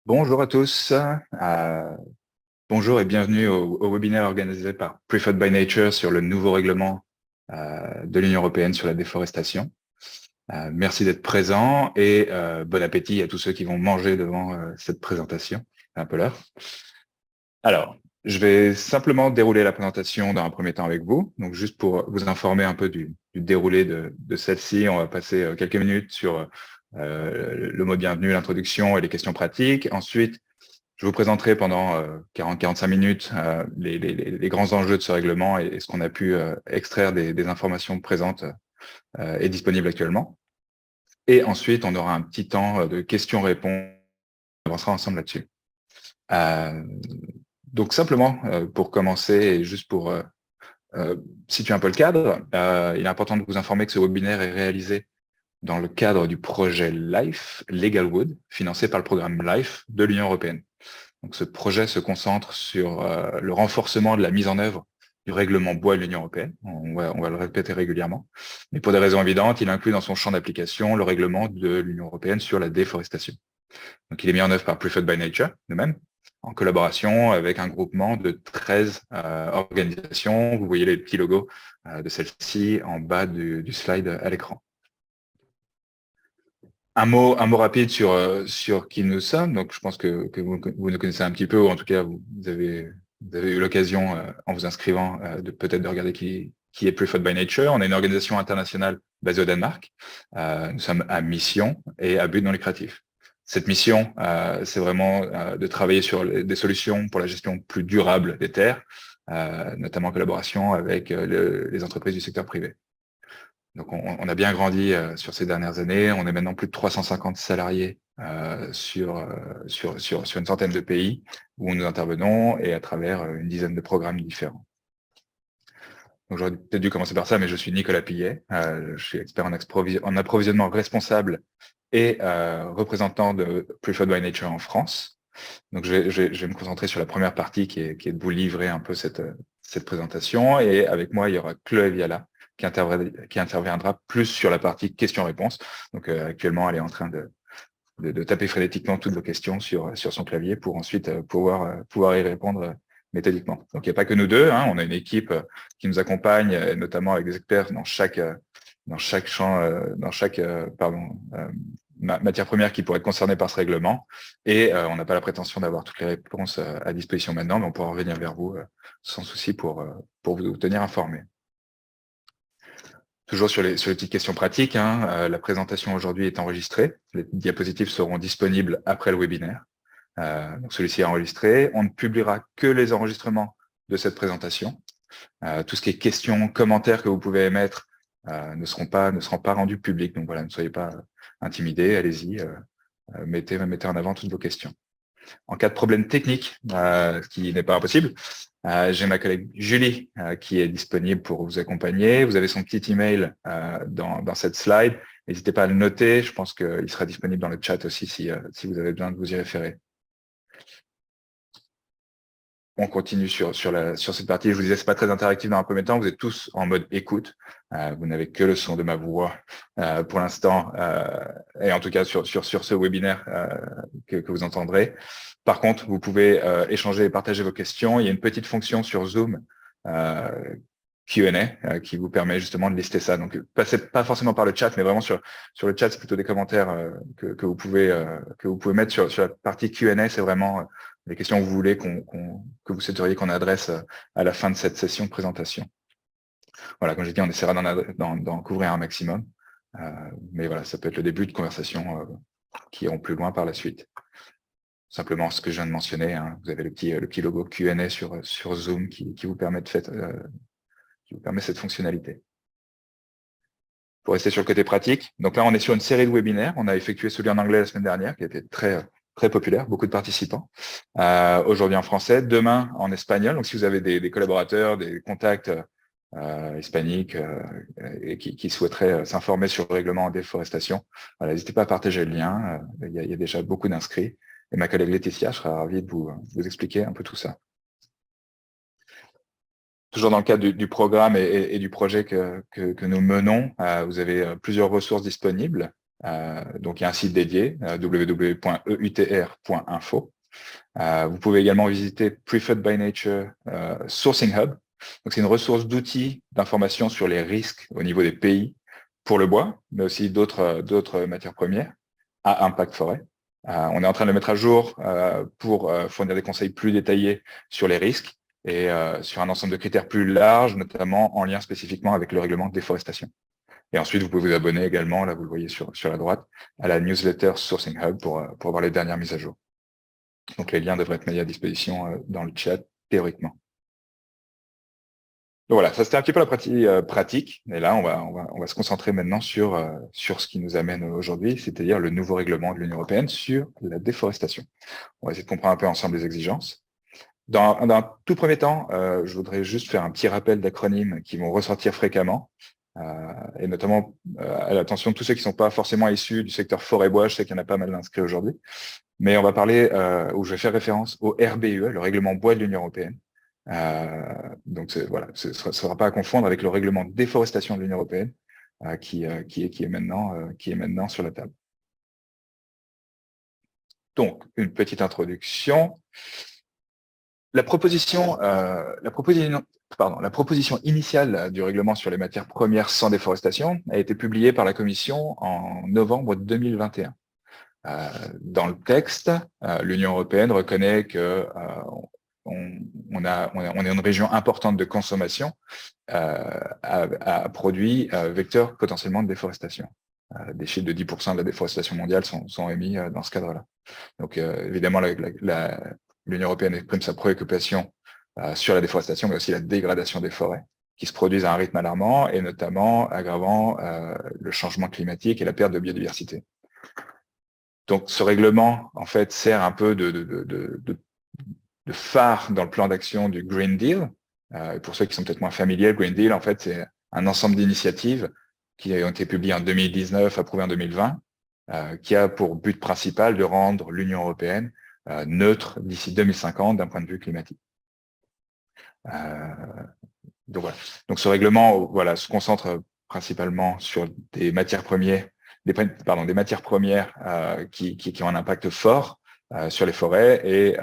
Bonjour à tous, bonjour et bienvenue au webinaire organisé par Preferred by Nature sur le nouveau règlement de l'Union européenne sur la déforestation. Merci d'être présents et bon appétit à tous ceux qui vont manger devant cette présentation. C'est un peu l'heure. Alors, je vais simplement dérouler la présentation dans un premier temps avec vous. Donc, juste pour vous informer un peu du déroulé de celle-ci, on va passer quelques minutes sur le mot de bienvenue, l'introduction et les questions pratiques. Ensuite, je vous présenterai pendant 40-45 minutes les grands enjeux de ce règlement et ce qu'on a pu extraire des informations présentes et disponibles actuellement. Et ensuite, on aura un petit temps de questions-réponses. On avancera ensemble là-dessus. Donc simplement, pour commencer et juste pour situer un peu le cadre, il est important de vous informer que ce webinaire est réalisé dans le cadre du projet LIFE, Legalwood, financé par le programme LIFE de l'Union européenne. Donc, ce projet se concentre sur le renforcement de la mise en œuvre du règlement bois de l'Union européenne. On va le répéter régulièrement. Mais pour des raisons évidentes, il inclut dans son champ d'application le règlement de l'Union européenne sur la déforestation. Donc, il est mis en œuvre par Preferred by Nature, nous-mêmes, en collaboration avec un groupement de 13 organisations. Vous voyez les petits logos de celle-ci en bas du slide à l'écran. Un mot rapide sur qui nous sommes. Donc, je pense que vous nous connaissez un petit peu, ou en tout cas, vous avez eu l'occasion, en vous inscrivant, peut-être de regarder qui est Preferred by Nature. On est une organisation internationale basée au Danemark. Nous sommes à mission et à but non lucratif. Cette mission, c'est vraiment de travailler sur des solutions pour la gestion plus durable des terres, notamment en collaboration avec les entreprises du secteur privé. Donc, on a bien grandi sur ces dernières années. On est maintenant plus de 350 salariés sur une centaine de pays où nous intervenons et à travers une dizaine de programmes différents. Donc, j'aurais peut-être dû commencer par ça, mais je suis Nicolas Pillet. Je suis expert en approvisionnement responsable et représentant de Preferred by Nature en France. Donc, je vais me concentrer sur la première partie qui est de vous livrer un peu cette présentation. Et avec moi, il y aura Chloé Viala, qui interviendra plus sur la partie questions-réponses. Donc, actuellement, elle est en train de taper frénétiquement toutes vos questions sur son clavier pour ensuite pouvoir y répondre méthodiquement. Donc, il n'y a pas que nous deux, hein, on a une équipe qui nous accompagne, notamment avec des experts dans chaque champ, matière première qui pourrait être concernée par ce règlement. Et on n'a pas la prétention d'avoir toutes les réponses à disposition maintenant, mais on pourra revenir vers vous sans souci pour vous tenir informés. Toujours sur les petites questions pratiques, hein, la présentation aujourd'hui est enregistrée. Les diapositives seront disponibles après le webinaire. Donc celui-ci est enregistré. On ne publiera que les enregistrements de cette présentation. Tout ce qui est questions, commentaires que vous pouvez émettre ne seront pas rendus publics. Donc voilà, ne soyez pas intimidés, allez-y, mettez en avant toutes vos questions. En cas de problème technique, ce qui n'est pas impossible, j'ai ma collègue Julie qui est disponible pour vous accompagner. Vous avez son petit email dans cette slide. N'hésitez pas à le noter. Je pense qu'il sera disponible dans le chat aussi si vous avez besoin de vous y référer. On continue sur cette partie. Je vous disais, c'est pas très interactif dans un premier temps. Vous êtes tous en mode écoute. Vous n'avez que le son de ma voix pour l'instant, et en tout cas sur ce webinaire que vous entendrez. Par contre, vous pouvez échanger et partager vos questions. Il y a une petite fonction sur Zoom Q&A qui vous permet justement de lister ça. Donc, passez pas forcément par le chat, mais vraiment sur le chat, c'est plutôt des commentaires que vous pouvez mettre sur la partie Q&A. C'est vraiment les questions que vous voulez que vous souhaiteriez qu'on adresse à la fin de cette session de présentation. Voilà, comme j'ai dit, on essaiera d'en couvrir un maximum. Mais voilà, ça peut être le début de conversations qui iront plus loin par la suite. Simplement ce que je viens de mentionner, hein, vous avez le petit logo Q&A sur Zoom qui vous permet cette fonctionnalité. Pour rester sur le côté pratique, donc là on est sur une série de webinaires. On a effectué celui en anglais la semaine dernière qui était très populaire, beaucoup de participants. Aujourd'hui en français, demain en espagnol. Donc si vous avez des collaborateurs, des contacts hispaniques et qui souhaiteraient s'informer sur le règlement en déforestation, voilà, n'hésitez pas à partager le lien. Il y a déjà beaucoup d'inscrits. Et ma collègue Laetitia sera ravie de vous expliquer un peu tout ça. Toujours dans le cadre du programme et du projet que nous menons, vous avez plusieurs ressources disponibles. Donc, il y a un site dédié, www.eutr.info. Vous pouvez également visiter Preferred by Nature Sourcing Hub. Donc, c'est une ressource d'outils d'information sur les risques au niveau des pays pour le bois, mais aussi d'autres matières premières à impact forêt. On est en train de le mettre à jour pour fournir des conseils plus détaillés sur les risques et sur un ensemble de critères plus larges, notamment en lien spécifiquement avec le règlement de déforestation. Et ensuite, vous pouvez vous abonner également, là vous le voyez sur la droite, à la newsletter Sourcing Hub pour voir les dernières mises à jour. Donc les liens devraient être mis à disposition dans le chat, théoriquement. Donc voilà, ça c'était un petit peu la partie pratique. Et là, on va se concentrer maintenant sur ce qui nous amène aujourd'hui, c'est-à-dire le nouveau règlement de l'Union européenne sur la déforestation. On va essayer de comprendre un peu ensemble les exigences. Dans un tout premier temps, je voudrais juste faire un petit rappel d'acronymes qui vont ressortir fréquemment, et notamment à l'attention de tous ceux qui ne sont pas forcément issus du secteur forêt-bois. Je sais qu'il y en a pas mal d'inscrits aujourd'hui. Mais on va parler, où je vais faire référence au RBE, le règlement bois de l'Union européenne. Donc voilà, ce ne sera pas à confondre avec le règlement de déforestation de l'Union européenne, qui est maintenant sur la table. Donc, une petite introduction. La proposition initiale du règlement sur les matières premières sans déforestation a été publiée par la Commission en novembre 2021. Dans le texte, l'Union européenne reconnaît que on est une région importante de consommation à produits vecteurs potentiellement de déforestation. Des chiffres de 10% de la déforestation mondiale sont émis dans ce cadre-là. Donc évidemment, l'Union européenne exprime sa préoccupation sur la déforestation, mais aussi la dégradation des forêts, qui se produisent à un rythme alarmant et notamment aggravant le changement climatique et la perte de biodiversité. Donc ce règlement, en fait, sert un peu de phare dans le plan d'action du Green Deal. Pour ceux qui sont peut-être moins familiers, le Green Deal, en fait, c'est un ensemble d'initiatives qui ont été publiées en 2019, approuvées en 2020, qui a pour but principal de rendre l'Union européenne neutre d'ici 2050 d'un point de vue climatique. Donc voilà. Donc ce règlement, voilà, se concentre principalement sur des matières premières, des matières premières qui ont un impact fort sur les forêts et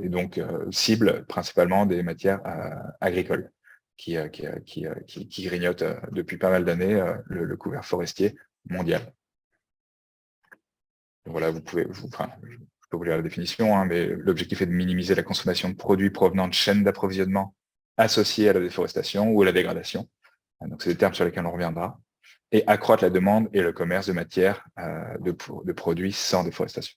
donc cible principalement des matières agricoles qui grignotent depuis pas mal d'années le couvert forestier mondial. Donc voilà, je peux vous lire la définition, hein, mais l'objectif est de minimiser la consommation de produits provenant de chaînes d'approvisionnement associées à la déforestation ou à la dégradation. Donc c'est des termes sur lesquels on reviendra. Et accroître la demande et le commerce de matières de produits sans déforestation.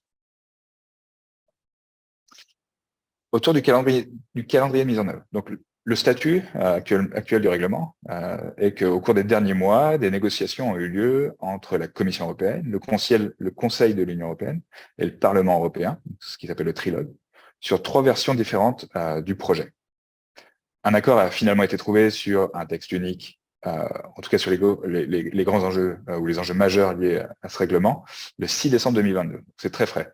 Autour du calendrier de mise en œuvre. Donc, le statut actuel du règlement est qu'au cours des derniers mois, des négociations ont eu lieu entre la Commission européenne, le Conseil de l'Union européenne et le Parlement européen, ce qui s'appelle le trilogue, sur 3 versions différentes du projet. Un accord a finalement été trouvé sur un texte unique, en tout cas sur les grands enjeux ou les enjeux majeurs liés à ce règlement, le 6 décembre 2022. C'est très frais.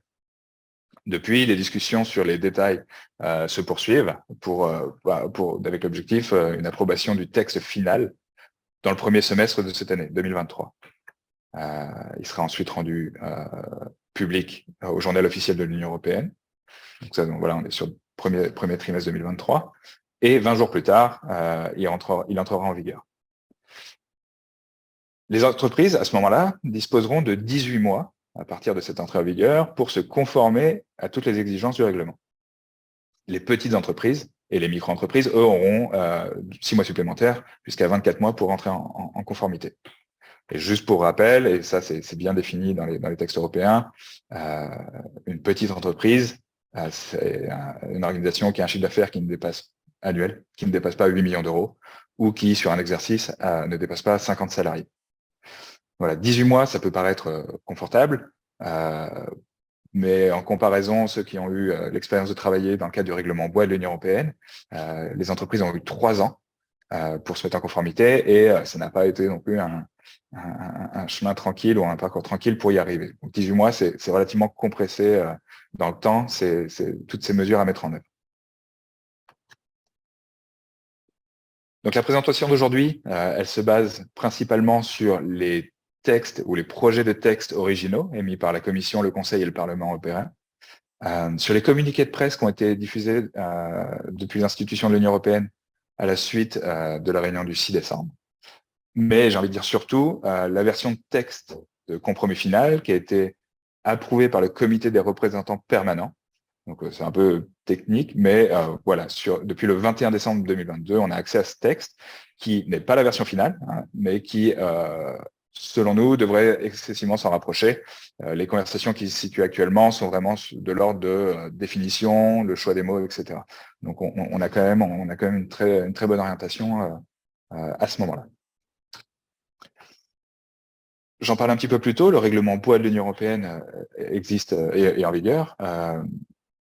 Depuis, les discussions sur les détails se poursuivent avec l'objectif une approbation du texte final dans le premier semestre de cette année, 2023. Il sera ensuite rendu public au journal officiel de l'Union européenne. Donc voilà, on est sur le premier trimestre 2023. Et 20 jours plus tard, il entrera en vigueur. Les entreprises, à ce moment-là, disposeront de 18 mois à partir de cette entrée en vigueur pour se conformer à toutes les exigences du règlement. Les petites entreprises et les micro-entreprises, eux, auront 6 mois supplémentaires jusqu'à 24 mois pour entrer en conformité. Et juste pour rappel, et ça c'est bien défini dans les textes européens, une petite entreprise, c'est une organisation qui a un chiffre d'affaires annuel qui ne dépasse pas 8 millions d'euros ou qui, sur un exercice, ne dépasse pas 50 salariés. Voilà, 18 mois, ça peut paraître confortable, mais en comparaison, ceux qui ont eu l'expérience de travailler dans le cadre du règlement bois de l'Union européenne, les entreprises ont eu 3 ans pour se mettre en conformité et ça n'a pas été non plus un chemin tranquille ou un parcours tranquille pour y arriver. Donc 18 mois, c'est relativement compressé dans le temps, c'est toutes ces mesures à mettre en œuvre. Donc la présentation d'aujourd'hui, elle se base principalement sur les textes ou les projets de textes originaux émis par la Commission, le Conseil et le Parlement européen, sur les communiqués de presse qui ont été diffusés depuis les institutions de l'Union européenne à la suite de la réunion du 6 décembre. Mais j'ai envie de dire surtout la version de texte de compromis final qui a été approuvée par le comité des représentants permanents. Donc c'est un peu technique, mais voilà, depuis le 21 décembre 2022, on a accès à ce texte qui n'est pas la version finale, hein, mais qui, selon nous, devrait excessivement s'en rapprocher. Les conversations qui se situent actuellement sont vraiment de l'ordre de définition, le choix des mots, etc. Donc on a quand même une très bonne orientation à ce moment-là. J'en parlais un petit peu plus tôt, le règlement bois de l'Union européenne existe et est en vigueur,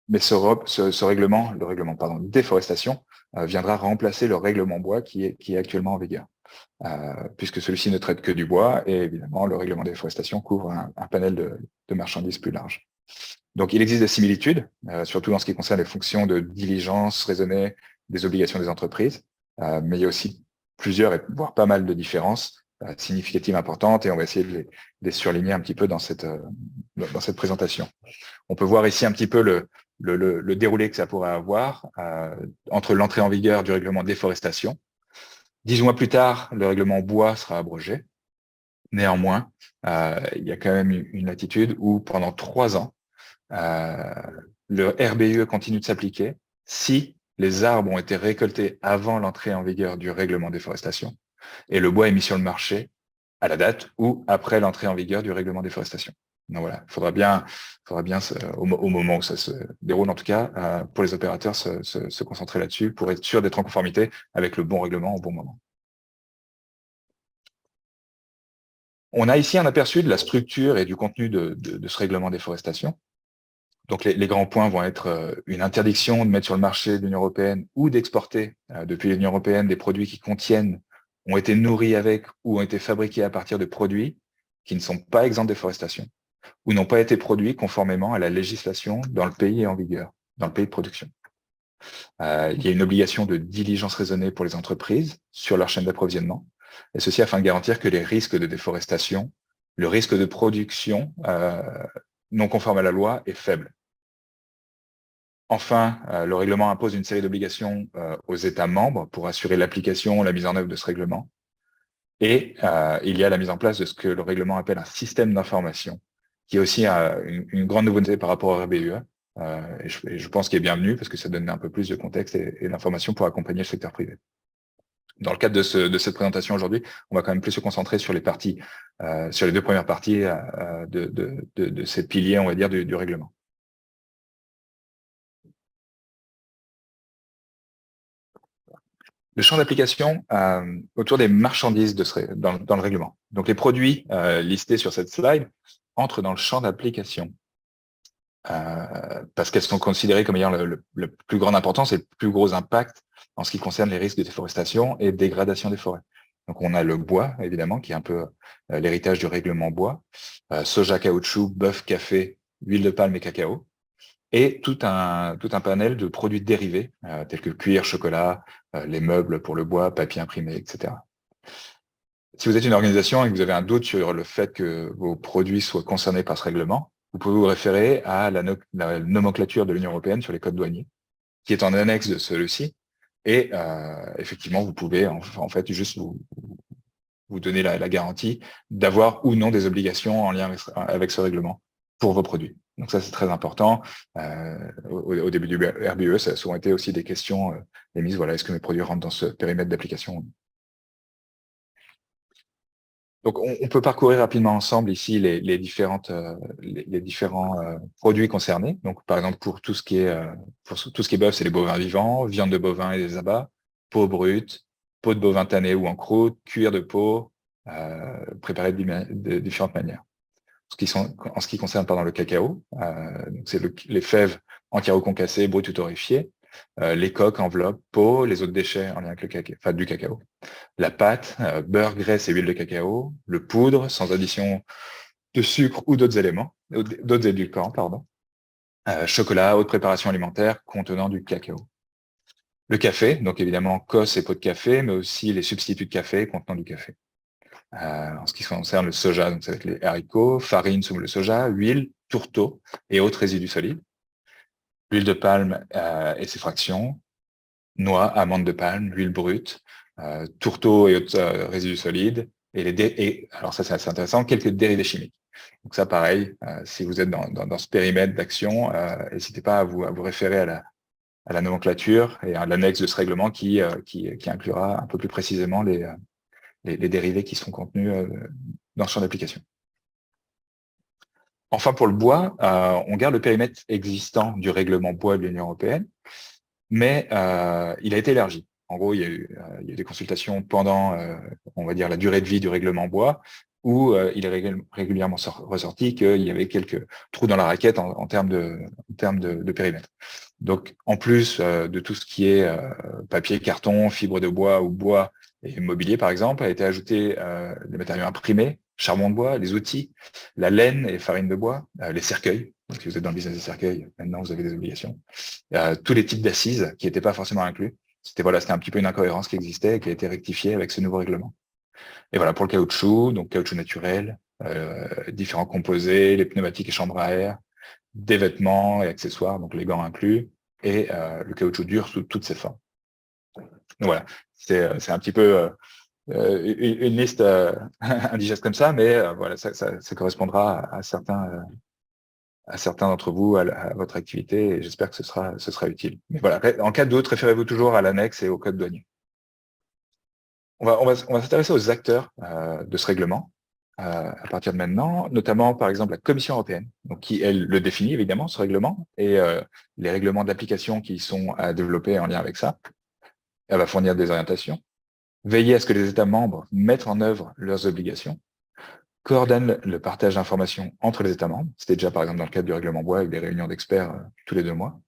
mais ce règlement, le règlement déforestation, viendra remplacer le règlement bois qui est actuellement en vigueur, puisque celui-ci ne traite que du bois et évidemment le règlement déforestation couvre un panel de marchandises plus large. Donc il existe des similitudes, surtout en ce qui concerne les fonctions de diligence raisonnée des obligations des entreprises, mais il y a aussi plusieurs, voire pas mal de différences significatives importantes, et on va essayer de les surligner un petit peu dans cette présentation. On peut voir ici un petit peu le déroulé que ça pourrait avoir entre l'entrée en vigueur du règlement déforestation. 10 mois plus tard, le règlement bois sera abrogé. Néanmoins, il y a quand même une latitude où pendant 3 ans, le RBUE continue de s'appliquer si les arbres ont été récoltés avant l'entrée en vigueur du règlement déforestation et le bois est mis sur le marché à la date ou après l'entrée en vigueur du règlement déforestation. Donc voilà, il faudra bien au moment où ça se déroule, en tout cas, pour les opérateurs, se concentrer là-dessus pour être sûr d'être en conformité avec le bon règlement au bon moment. On a ici un aperçu de la structure et du contenu de ce règlement déforestation. Donc les grands points vont être une interdiction de mettre sur le marché de l'Union européenne ou d'exporter depuis l'Union européenne des produits qui ont été nourris avec ou ont été fabriqués à partir de produits qui ne sont pas exempts de déforestation ou n'ont pas été produits conformément à la législation dans le pays en vigueur, dans le pays de production. Il y a une obligation de diligence raisonnée pour les entreprises sur leur chaîne d'approvisionnement, et ceci afin de garantir que les risques de déforestation, le risque de production non conforme à la loi est faible. Enfin, le règlement impose une série d'obligations aux États membres pour assurer l'application, la mise en œuvre de ce règlement. Et il y a la mise en place de ce que le règlement appelle un système d'information, qui est aussi une grande nouveauté par rapport au RBUE. Et je pense qu'il est bienvenu parce que ça donne un peu plus de contexte et d'informations pour accompagner le secteur privé. Dans le cadre de cette présentation aujourd'hui, on va quand même plus se concentrer sur les parties, sur les 2 premières parties de ces piliers, on va dire, du règlement. Le champ d'application autour des marchandises dans le règlement. Donc les produits listés sur cette slide entrent dans le champ d'application parce qu'elles sont considérées comme ayant le plus grande importance et le plus gros impact en ce qui concerne les risques de déforestation et de dégradation des forêts. Donc on a le bois, évidemment, qui est un peu l'héritage du règlement bois, soja, caoutchouc, bœuf, café, huile de palme et cacao, et tout un panel de produits dérivés, tels que cuir, chocolat, les meubles pour le bois, papier imprimé, etc. Si vous êtes une organisation et que vous avez un doute sur le fait que vos produits soient concernés par ce règlement, vous pouvez vous référer à la nomenclature de l'Union européenne sur les codes douaniers, qui est en annexe de celui-ci, et effectivement, vous pouvez en fait juste vous donner la garantie d'avoir ou non des obligations en lien avec ce règlement pour vos produits. Donc ça, c'est très important. Au début du RBUE, ça a souvent été aussi des questions émises, voilà, est-ce que mes produits rentrent dans ce périmètre d'application? Donc on peut parcourir rapidement ensemble ici les différents produits concernés. Donc par exemple, pour tout ce qui est bœuf, c'est les bovins vivants, viande de bovin et des abats, peau brute, peau de bovin tanné ou en croûte, cuir de peau, préparé de différentes manières. En ce qui concerne le cacao, c'est les fèves entières ou concassées, brutes ou torréfiées, les coques, enveloppes, peau, les autres déchets en lien avec le cacao, du cacao. La pâte, beurre, graisse et huile de cacao, le poudre, sans addition de sucre ou d'autres édulcorants, chocolat, haute préparation alimentaire contenant du cacao. Le café, donc évidemment cosse et pot de café, mais aussi les substituts de café contenant du café. En ce qui concerne le soja, donc ça va être les haricots, farine sous le soja, huile, tourteau et autres résidus solides, l'huile de palme et ses fractions, noix, amandes de palme, l'huile brute, tourteau et autres résidus solides, et alors ça c'est assez intéressant, quelques dérivés chimiques. Donc ça pareil, si vous êtes dans ce périmètre d'action, n'hésitez pas à vous référer à la nomenclature et à l'annexe de ce règlement qui inclura un peu plus précisément les dérivés qui sont contenus dans le champ d'application. Enfin, pour le bois, on garde le périmètre existant du règlement bois de l'Union européenne, mais il a été élargi. En gros, il y a eu des consultations pendant, on va dire, la durée de vie du règlement bois, où il est régulièrement ressorti qu'il y avait quelques trous dans la raquette en termes de périmètre. Donc, en plus de tout ce qui est papier, carton, fibre de bois ou bois et mobilier, par exemple, a été ajouté des matériaux imprimés, charbon de bois, les outils, la laine et farine de bois, les cercueils. Donc, si vous êtes dans le business des cercueils, maintenant vous avez des obligations. Tous les types d'assises qui n'étaient pas forcément inclus. C'était un petit peu une incohérence qui existait et qui a été rectifiée avec ce nouveau règlement. Et voilà, pour le caoutchouc, donc caoutchouc naturel, différents composés, les pneumatiques et chambres à air, des vêtements et accessoires, donc les gants inclus, et le caoutchouc dur sous toutes ses formes. Donc voilà, c'est un petit peu une liste indigeste comme ça, mais voilà, ça correspondra à certains d'entre vous, à votre activité, et j'espère que ce sera utile. Mais voilà, en cas de doute, référez-vous toujours à l'annexe et au code douanier. On va s'intéresser aux acteurs de ce règlement à partir de maintenant, notamment par exemple la Commission européenne, donc qui elle le définit évidemment ce règlement et les règlements d'application qui sont à développer en lien avec ça. Elle va fournir des orientations, veiller à ce que les États membres mettent en œuvre leurs obligations, coordonne le partage d'informations entre les États membres. C'était déjà par exemple dans le cadre du règlement bois avec des réunions d'experts tous les 2 mois.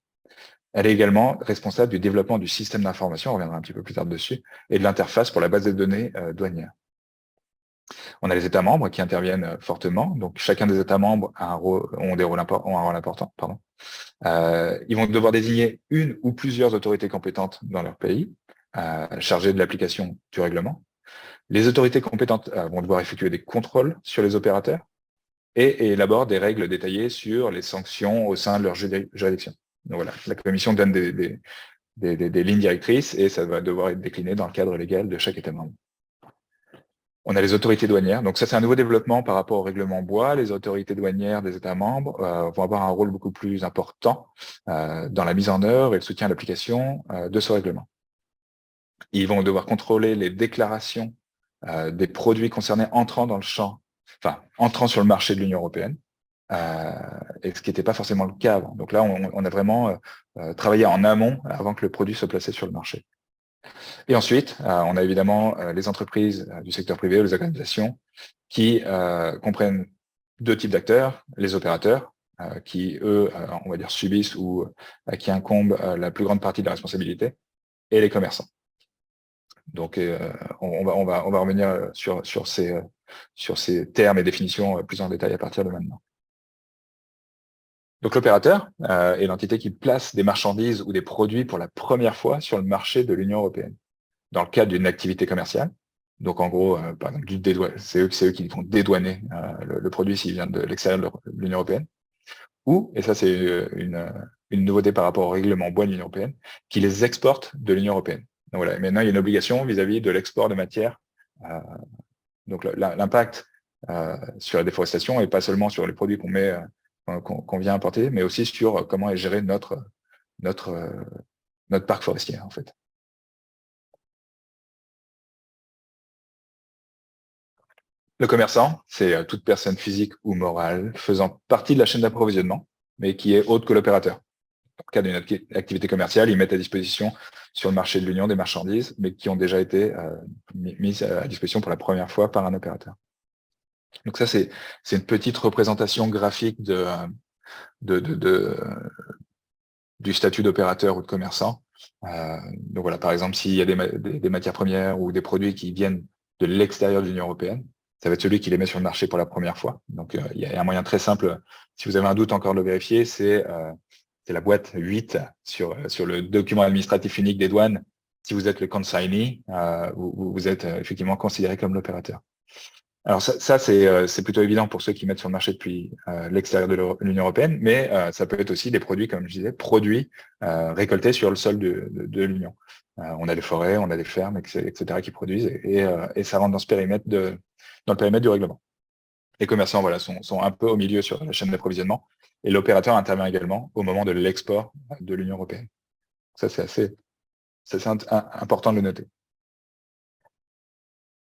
Elle est également responsable du développement du système d'information, on reviendra un petit peu plus tard dessus, et de l'interface pour la base de données douanière. On a les États membres qui interviennent fortement, donc chacun des États membres ont un rôle important. Ils vont devoir désigner une ou plusieurs autorités compétentes dans leur pays, chargées de l'application du règlement. Les autorités compétentes vont devoir effectuer des contrôles sur les opérateurs et élaborent des règles détaillées sur les sanctions au sein de leur juridiction. Donc voilà, la Commission donne des lignes directrices et ça va devoir être décliné dans le cadre légal de chaque État membre. On a les autorités douanières. Donc ça, c'est un nouveau développement par rapport au règlement bois. Les autorités douanières des États membres vont avoir un rôle beaucoup plus important dans la mise en œuvre et le soutien à l'application de ce règlement. Ils vont devoir contrôler les déclarations des produits concernés entrant sur le marché de l'Union européenne, et ce qui n'était pas forcément le cas avant. Donc là, on a vraiment travaillé en amont avant que le produit soit placé sur le marché. Et ensuite, on a évidemment les entreprises du secteur privé ou les organisations qui comprennent 2 types d'acteurs, les opérateurs, qui, eux, on va dire, subissent ou à qui incombe la plus grande partie de la responsabilité, et les commerçants. Donc, on va revenir sur ces termes et définitions plus en détail à partir de maintenant. Donc, l'opérateur est l'entité qui place des marchandises ou des produits pour la première fois sur le marché de l'Union européenne, dans le cadre d'une activité commerciale. Donc, en gros, par exemple, c'est eux qui vont dédouaner le produit s'il vient de l'extérieur de l'Union européenne. Ou, et ça c'est une nouveauté par rapport au règlement bois de l'Union européenne, qui les exporte de l'Union européenne. Donc voilà, maintenant il y a une obligation vis-à-vis de l'export de matières. Donc l'impact sur la déforestation, et pas seulement sur les produits qu'on vient importer, mais aussi sur comment est géré notre parc forestier, en fait. Le commerçant, c'est toute personne physique ou morale faisant partie de la chaîne d'approvisionnement, mais qui est autre que l'opérateur. Dans le cas d'une activité commerciale, ils mettent à disposition sur le marché de l'Union des marchandises, mais qui ont déjà été mises à disposition pour la première fois par un opérateur. Donc ça, c'est une petite représentation graphique du statut d'opérateur ou de commerçant. Donc voilà, par exemple, s'il y a des matières premières ou des produits qui viennent de l'extérieur de l'Union européenne, ça va être celui qui les met sur le marché pour la première fois. Donc il y a un moyen très simple, si vous avez un doute encore de le vérifier, c'est la boîte 8 sur le document administratif unique des douanes. Si vous êtes le consignee, vous êtes effectivement considéré comme l'opérateur. Alors c'est plutôt évident pour ceux qui mettent sur le marché depuis l'extérieur de l'Union européenne, mais ça peut être aussi des produits, comme je disais, produits récoltés sur le sol de l'Union. On a des forêts, on a des fermes, etc. qui produisent, et ça rentre dans ce périmètre dans le périmètre du règlement. Les commerçants, voilà, sont un peu au milieu sur la chaîne d'approvisionnement, et l'opérateur intervient également au moment de l'export de l'Union européenne. Ça, c'est important de le noter.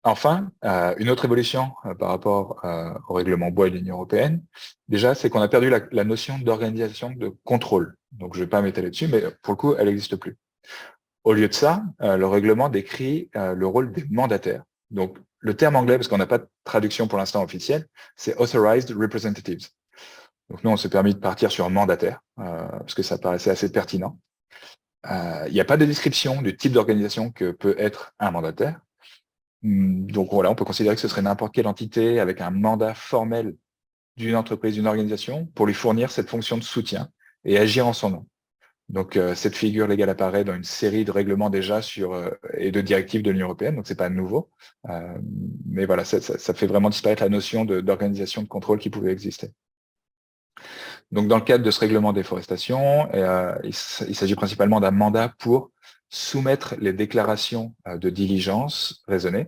Enfin, une autre évolution par rapport au règlement bois de l'Union européenne, déjà, c'est qu'on a perdu la notion d'organisation de contrôle. Donc, je ne vais pas m'étaler dessus, mais pour le coup, elle n'existe plus. Au lieu de ça, le règlement décrit le rôle des mandataires. Donc, le terme anglais, parce qu'on n'a pas de traduction pour l'instant officielle, c'est Authorized Representatives. Donc, nous, on s'est permis de partir sur un mandataire, parce que ça paraissait assez pertinent. Il n'y a pas de description du type d'organisation que peut être un mandataire. Donc voilà, on peut considérer que ce serait n'importe quelle entité avec un mandat formel d'une entreprise, d'une organisation, pour lui fournir cette fonction de soutien et agir en son nom. Donc cette figure légale apparaît dans une série de règlements déjà et de directives de l'Union européenne, donc c'est pas nouveau. Mais voilà, ça fait vraiment disparaître la notion d'organisation de contrôle qui pouvait exister. Donc dans le cadre de ce règlement déforestation, il s'agit principalement d'un mandat pour soumettre les déclarations de diligence raisonnée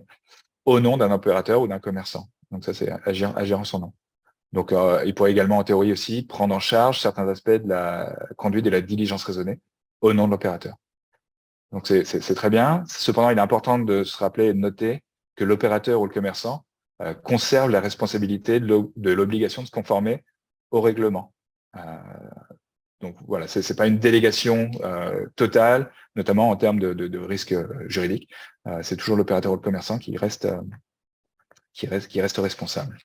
au nom d'un opérateur ou d'un commerçant. Donc ça, c'est agir en son nom. Donc il pourrait également, en théorie aussi, prendre en charge certains aspects de la conduite et de la diligence raisonnée au nom de l'opérateur. Donc c'est très bien. Cependant, il est important de se rappeler et de noter que l'opérateur ou le commerçant conserve la responsabilité de l'obligation de se conformer au règlement. Donc voilà, c'est pas une délégation totale, notamment en termes de risque juridique. C'est toujours l'opérateur ou le commerçant qui reste responsable.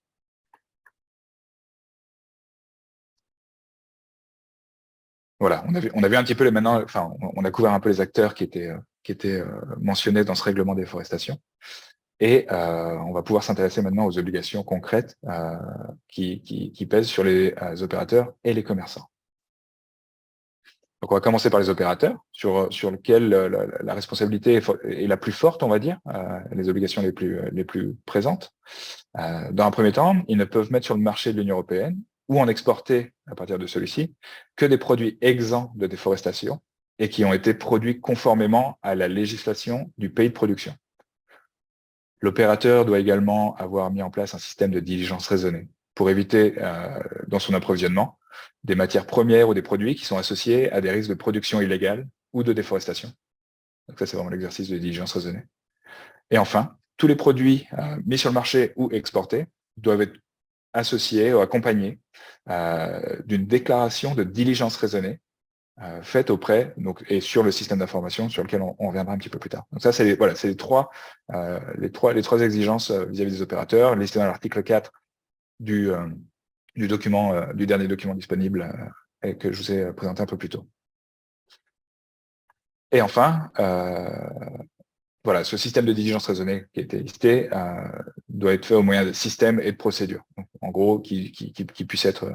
Voilà, on a vu un petit peu on a couvert un peu les acteurs qui étaient mentionnés dans ce règlement de déforestation. Et on va pouvoir s'intéresser maintenant aux obligations concrètes qui pèsent sur les opérateurs et les commerçants. Donc on va commencer par les opérateurs, sur lesquels la responsabilité est la plus forte, on va dire, les obligations les plus présentes. Dans un premier temps, ils ne peuvent mettre sur le marché de l'Union européenne ou en exporter à partir de celui-ci que des produits exempts de déforestation et qui ont été produits conformément à la législation du pays de production. L'opérateur doit également avoir mis en place un système de diligence raisonnée pour éviter, dans son approvisionnement, des matières premières ou des produits qui sont associés à des risques de production illégale ou de déforestation. Donc ça, c'est vraiment l'exercice de diligence raisonnée. Et enfin, tous les produits mis sur le marché ou exportés doivent être associés ou accompagnés d'une déclaration de diligence raisonnée faite auprès et sur le système d'information sur lequel on reviendra un petit peu plus tard. Donc ça, c'est les trois exigences vis-à-vis des opérateurs, listées dans l'article 4 du dernier document disponible et que je vous ai présenté un peu plus tôt. Et enfin, voilà, ce système de diligence raisonnée qui a été listé doit être fait au moyen de systèmes et de procédures. Donc, en gros, qui puissent être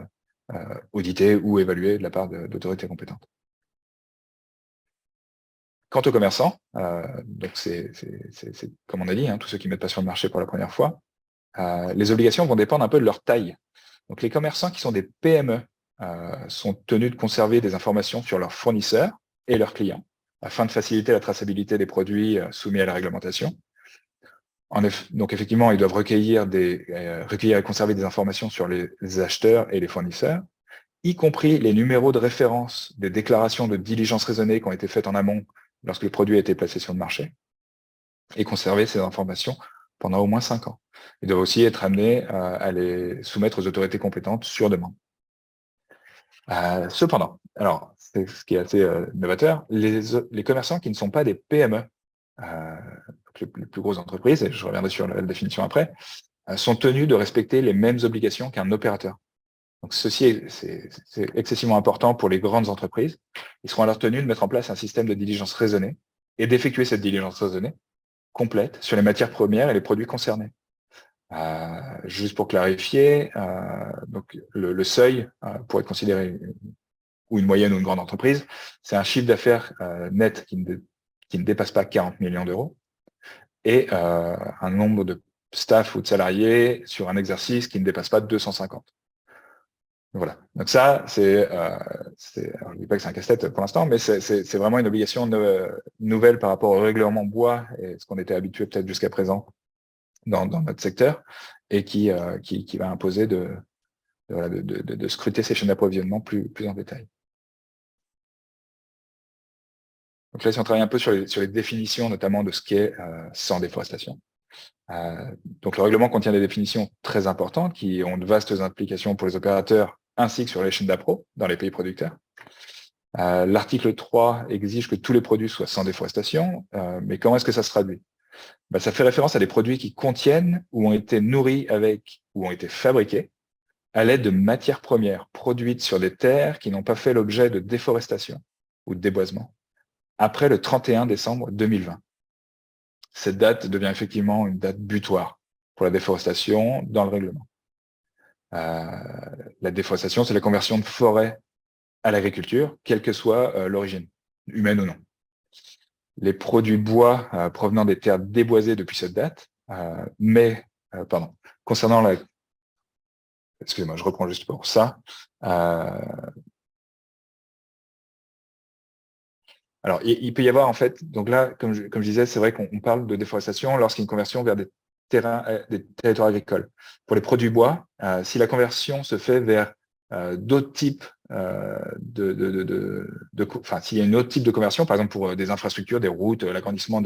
audités ou évalués de la part d'autorités compétentes. Quant aux commerçants, donc c'est comme on a dit, tous ceux qui mettent pas sur le marché pour la première fois, les obligations vont dépendre un peu de leur taille. Donc les commerçants qui sont des PME sont tenus de conserver des informations sur leurs fournisseurs et leurs clients, afin de faciliter la traçabilité des produits soumis à la réglementation. Donc effectivement, ils doivent recueillir et conserver des informations sur les acheteurs et les fournisseurs, y compris les numéros de référence des déclarations de diligence raisonnée qui ont été faites en amont lorsque le produit a été placé sur le marché, et conserver ces informations pendant au moins 5 ans. Ils doivent aussi être amenés à les soumettre aux autorités compétentes sur demande. Cependant, alors, c'est ce qui est assez novateur, les commerçants qui ne sont pas des PME, les plus grosses entreprises, et je reviendrai sur la définition après, sont tenus de respecter les mêmes obligations qu'un opérateur. Donc ceci, c'est excessivement important pour les grandes entreprises. Ils seront alors tenus de mettre en place un système de diligence raisonnée et d'effectuer cette diligence raisonnée complète sur les matières premières et les produits concernés. Juste pour clarifier, donc le seuil pour être considéré ou une moyenne ou une grande entreprise, c'est un chiffre d'affaires net qui ne dépasse pas 40 millions d'euros et un nombre de staff ou de salariés sur un exercice qui ne dépasse pas 250. Voilà. Donc ça, alors je ne dis pas que c'est un casse-tête pour l'instant, mais c'est vraiment une obligation nouvelle par rapport au règlement bois et ce qu'on était habitué peut-être jusqu'à présent dans notre secteur, et qui va imposer de scruter ces chaînes d'approvisionnement plus en détail. Donc là, si on travaille un peu sur les définitions, notamment de ce qu'est sans déforestation. Donc le règlement contient des définitions très importantes qui ont de vastes implications pour les opérateurs ainsi que sur les chaînes d'appro dans les pays producteurs. L'article 3 exige que tous les produits soient sans déforestation, mais comment est-ce que ça se traduit? Ça fait référence à des produits qui contiennent ou ont été nourris avec ou ont été fabriqués à l'aide de matières premières produites sur des terres qui n'ont pas fait l'objet de déforestation ou de déboisement après le 31 décembre 2020. Cette date devient effectivement une date butoir pour la déforestation dans le règlement. La déforestation, c'est la conversion de forêt à l'agriculture, quelle que soit l'origine, humaine ou non. Les produits bois provenant des terres déboisées depuis cette date, concernant la... Excusez-moi, je reprends juste pour ça. Alors, il peut y avoir en fait, donc là, comme je disais, c'est vrai qu'on parle de déforestation lorsqu'il y a une conversion vers des territoires agricoles. Pour les produits bois, si la conversion se fait vers d'autres types s'il y a un autre type de conversion, par exemple pour des infrastructures, des routes, l'agrandissement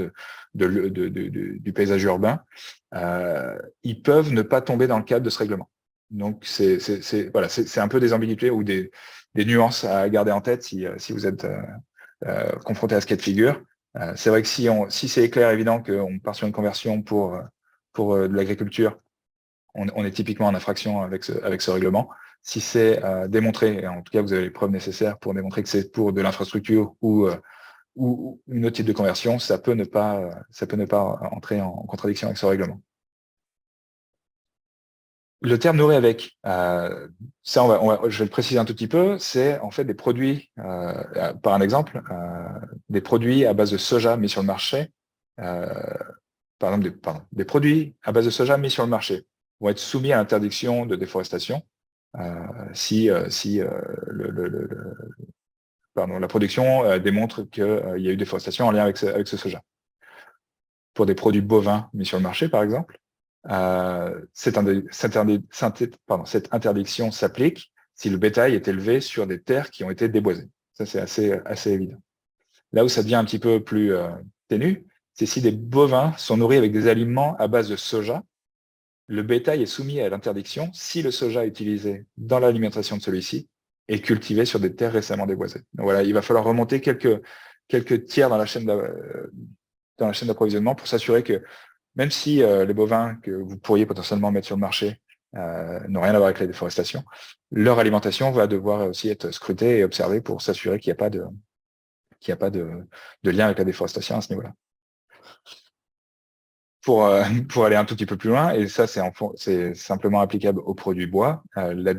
du paysage urbain, ils peuvent ne pas tomber dans le cadre de ce règlement. Donc c'est un peu des ambiguïtés ou des nuances à garder en tête si vous êtes confronté à ce cas de figure. C'est vrai que si c'est clair, évident qu'on part sur une conversion pour de l'agriculture, on est typiquement en infraction avec ce règlement. Si c'est démontré, et en tout cas vous avez les preuves nécessaires pour démontrer que c'est pour de l'infrastructure ou une autre type de conversion, ça peut ne pas entrer en contradiction avec ce règlement. Le terme nourri avec, ça je vais le préciser un tout petit peu, c'est en fait des produits, par un exemple, des produits à base de soja mis sur le marché, par exemple des produits à base de soja mis sur le marché vont être soumis à l'interdiction de déforestation si la production démontre qu'il y a eu déforestation en lien avec ce soja. Pour des produits bovins mis sur le marché, par exemple, cette interdiction s'applique si le bétail est élevé sur des terres qui ont été déboisées. Ça, c'est assez évident. Là où ça devient un petit peu plus ténu, c'est si des bovins sont nourris avec des aliments à base de soja, le bétail est soumis à l'interdiction si le soja utilisé dans l'alimentation de celui-ci est cultivé sur des terres récemment déboisées. Donc voilà, il va falloir remonter quelques tiers dans la chaîne d'approvisionnement pour s'assurer que même si les bovins que vous pourriez potentiellement mettre sur le marché n'ont rien à voir avec la déforestation, leur alimentation va devoir aussi être scrutée et observée pour s'assurer qu'il n'y a pas de lien avec la déforestation à ce niveau-là. Pour aller un tout petit peu plus loin, et ça c'est simplement applicable aux produits bois, la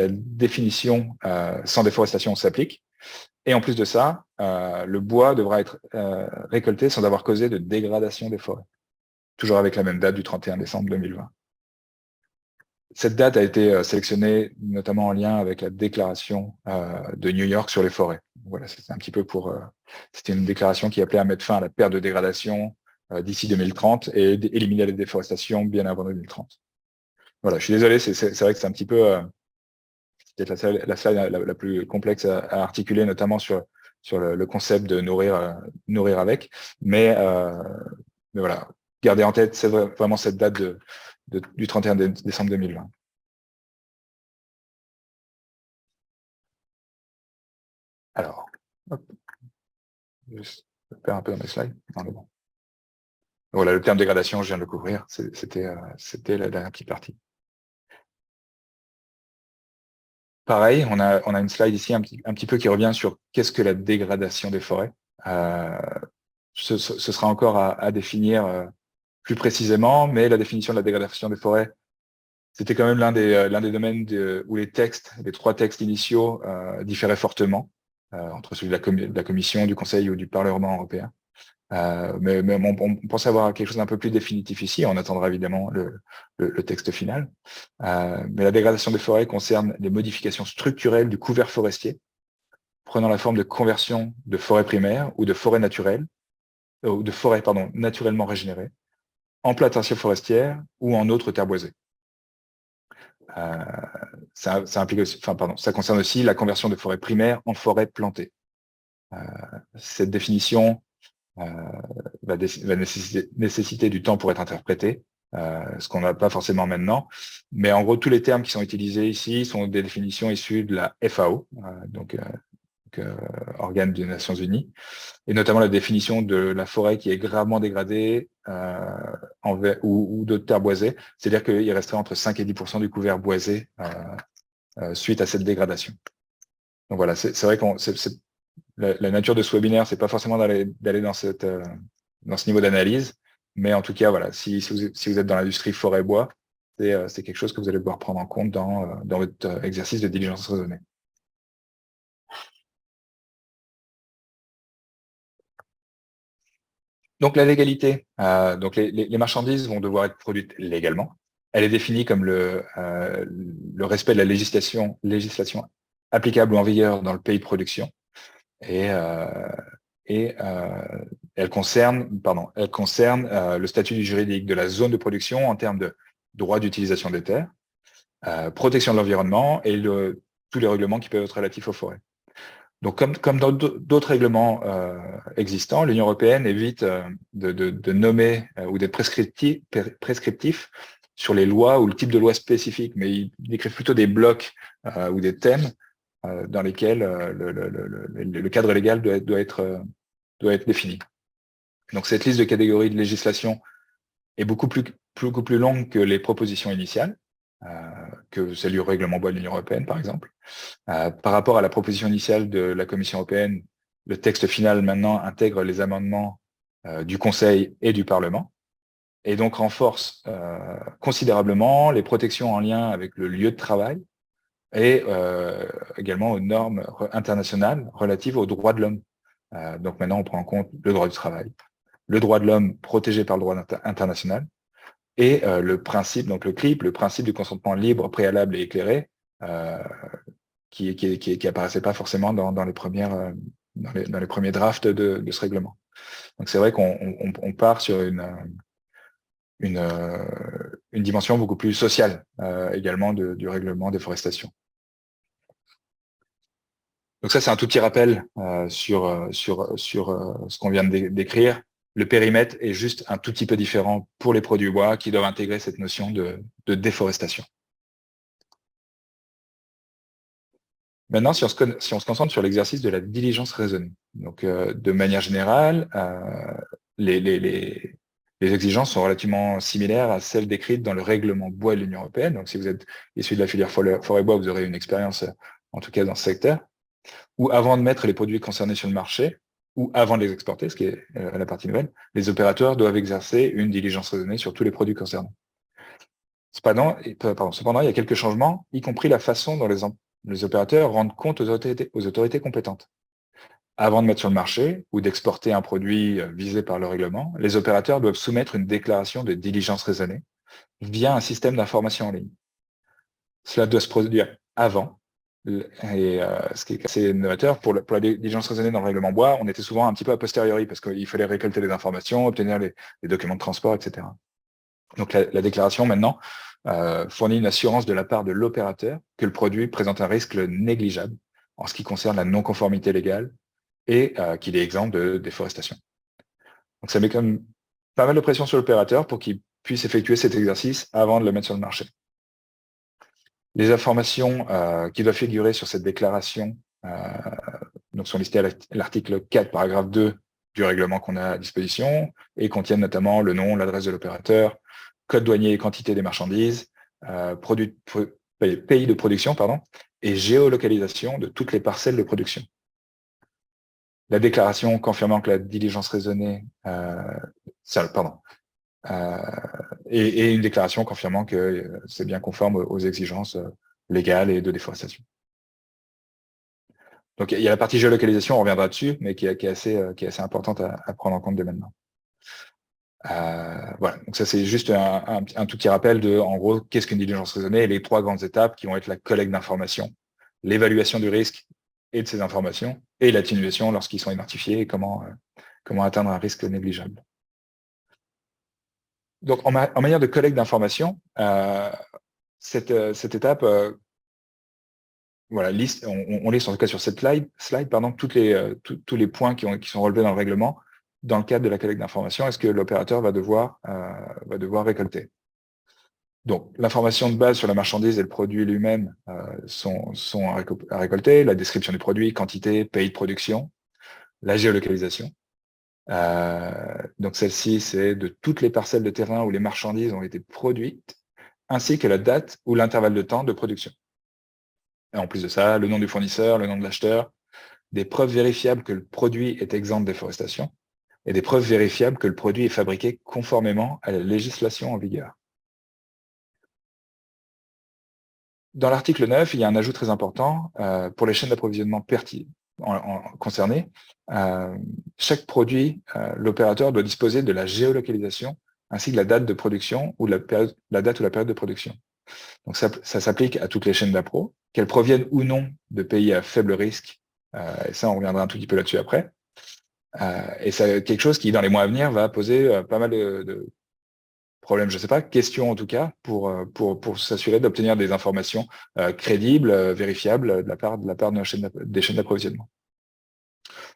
définition sans déforestation s'applique. Et en plus de ça, le bois devra être récolté sans avoir causé de dégradation des forêts. Toujours avec la même date du 31 décembre 2020. Cette date a été sélectionnée notamment en lien avec la déclaration de New York sur les forêts. Voilà, c'était un petit peu c'était une déclaration qui appelait à mettre fin à la perte de dégradation d'ici 2030 et éliminer la déforestation bien avant 2030. Voilà, je suis désolé, c'est vrai que c'est un petit peu peut-être la slide la plus complexe à articuler, notamment sur le concept de nourrir avec, mais voilà, gardez en tête, c'est vraiment cette date du 31 décembre 2020. Alors, hop, je perds un peu dans mes slides. Non, mais bon. Voilà, le terme dégradation, je viens de le couvrir, c'était la dernière petite partie. Pareil, on a une slide ici un petit peu qui revient sur qu'est-ce que la dégradation des forêts. Ce sera encore à définir plus précisément, mais la définition de la dégradation des forêts, c'était quand même l'un des domaines où les trois textes initiaux différaient fortement entre celui de la Commission, du Conseil ou du Parlement européen. Mais on pense avoir quelque chose d'un peu plus définitif ici. On attendra évidemment le texte final. Mais la dégradation des forêts concerne les modifications structurelles du couvert forestier, prenant la forme de conversion de forêts primaires ou de forêts naturelles, ou de forêts, pardon, naturellement régénérées, en plantations forestières ou en autres terres boisées. Ça implique aussi, enfin, pardon, ça concerne aussi la conversion de forêts primaires en forêts plantées. Cette définition va nécessiter du temps pour être interprétée, ce qu'on n'a pas forcément maintenant. Mais en gros, tous les termes qui sont utilisés ici sont des définitions issues de la FAO, organe des Nations Unies, et notamment la définition de la forêt qui est gravement dégradée ou de terres boisées, c'est-à-dire qu'il resterait entre 5 et 10% du couvert boisé suite à cette dégradation. Donc voilà, c'est vrai que la nature de ce webinaire, c'est pas forcément d'aller dans ce niveau d'analyse, mais en tout cas, voilà, si vous êtes dans l'industrie forêt-bois, c'est quelque chose que vous allez devoir prendre en compte dans votre exercice de diligence raisonnée. Donc la légalité, donc les marchandises vont devoir être produites légalement. Elle est définie comme le respect de la législation applicable ou en vigueur dans le pays de production. Et elle concerne le statut juridique de la zone de production en termes de droit d'utilisation des terres, protection de l'environnement et tous les règlements qui peuvent être relatifs aux forêts. Donc, comme dans d'autres règlements existants, l'Union européenne évite de nommer ou d'être prescriptif sur les lois ou le type de loi spécifique, mais ils décrivent plutôt des blocs ou des thèmes dans lesquels le cadre légal doit être défini. Donc, cette liste de catégories de législation est beaucoup plus longue que les propositions initiales, que celle du règlement bois de l'Union européenne, par exemple. Par rapport à la proposition initiale de la Commission européenne, le texte final maintenant intègre les amendements du Conseil et du Parlement, et donc renforce considérablement les protections en lien avec le lieu de travail et également aux normes internationales relatives aux droits de l'homme. Donc maintenant, on prend en compte le droit du travail, le droit de l'homme protégé par le droit international, et le principe, donc le CLIP, le principe du consentement libre, préalable et éclairé, qui apparaissait pas forcément dans les premiers drafts de ce règlement. Donc c'est vrai qu'on part sur une dimension beaucoup plus sociale également du règlement déforestation. Donc ça, c'est un tout petit rappel sur ce qu'on vient de décrire. Le périmètre est juste un tout petit peu différent pour les produits bois qui doivent intégrer cette notion de déforestation. Maintenant, si on se concentre sur l'exercice de la diligence raisonnée, donc de manière générale, les exigences sont relativement similaires à celles décrites dans le règlement bois de l'Union européenne. Donc si vous êtes issu de la filière forêt-bois, vous aurez une expérience, en tout cas dans ce secteur, ou avant de mettre les produits concernés sur le marché, ou avant de les exporter, ce qui est la partie nouvelle, les opérateurs doivent exercer une diligence raisonnée sur tous les produits concernés. Cependant, il y a quelques changements, y compris la façon dont les opérateurs rendent compte aux autorités compétentes. Avant de mettre sur le marché ou d'exporter un produit visé par le règlement, les opérateurs doivent soumettre une déclaration de diligence raisonnée via un système d'information en ligne. Cela doit se produire avant. Et ce qui est assez novateur, pour la diligence raisonnée dans le règlement bois, on était souvent un petit peu a posteriori parce qu'il fallait récolter les informations, obtenir les documents de transport, etc. Donc la déclaration maintenant fournit une assurance de la part de l'opérateur que le produit présente un risque négligeable en ce qui concerne la non-conformité légale et qu'il est exempt de déforestation. Donc ça met quand même pas mal de pression sur l'opérateur pour qu'il puisse effectuer cet exercice avant de le mettre sur le marché. Les informations qui doivent figurer sur cette déclaration donc sont listées à l'article 4, paragraphe 2 du règlement qu'on a à disposition et contiennent notamment le nom, l'adresse de l'opérateur, code douanier et quantité des marchandises, pays de production, et géolocalisation de toutes les parcelles de production. La déclaration confirmant que la diligence raisonnée, et une déclaration confirmant que c'est bien conforme aux exigences légales et de déforestation. Donc, il y a la partie géolocalisation, on reviendra dessus, mais qui est assez importante à prendre en compte dès maintenant. Voilà, donc ça c'est juste un tout petit rappel de, en gros, qu'est-ce qu'une diligence raisonnée et les 3 grandes étapes qui vont être la collecte d'informations, l'évaluation du risque et de ces informations, et l'atténuation lorsqu'ils sont identifiés et comment atteindre un risque négligeable. Donc en manière de collecte d'informations, cette étape, voilà, liste, on liste en tout cas sur cette slide pardon, tous les points qui sont relevés dans le règlement dans le cadre de la collecte d'informations, est-ce que l'opérateur va devoir récolter. Donc, l'information de base sur la marchandise et le produit lui-même sont à récolter, la description du produit, quantité, pays de production, la géolocalisation. Donc, celle-ci, c'est de toutes les parcelles de terrain où les marchandises ont été produites, ainsi que la date ou l'intervalle de temps de production. Et en plus de ça, le nom du fournisseur, le nom de l'acheteur, des preuves vérifiables que le produit est exempt de déforestation et des preuves vérifiables que le produit est fabriqué conformément à la législation en vigueur. Dans l'article 9, il y a un ajout très important pour les chaînes d'approvisionnement concernées. Chaque produit, l'opérateur doit disposer de la géolocalisation ainsi que la date de production ou la date ou la période de production. Donc ça s'applique à toutes les chaînes d'appro, qu'elles proviennent ou non de pays à faible risque, et ça on reviendra un tout petit peu là-dessus après. Et c'est quelque chose qui, dans les mois à venir, va poser pas mal de problèmes, je ne sais pas, questions en tout cas, pour s'assurer d'obtenir des informations crédibles, vérifiables de la part des chaînes d'approvisionnement.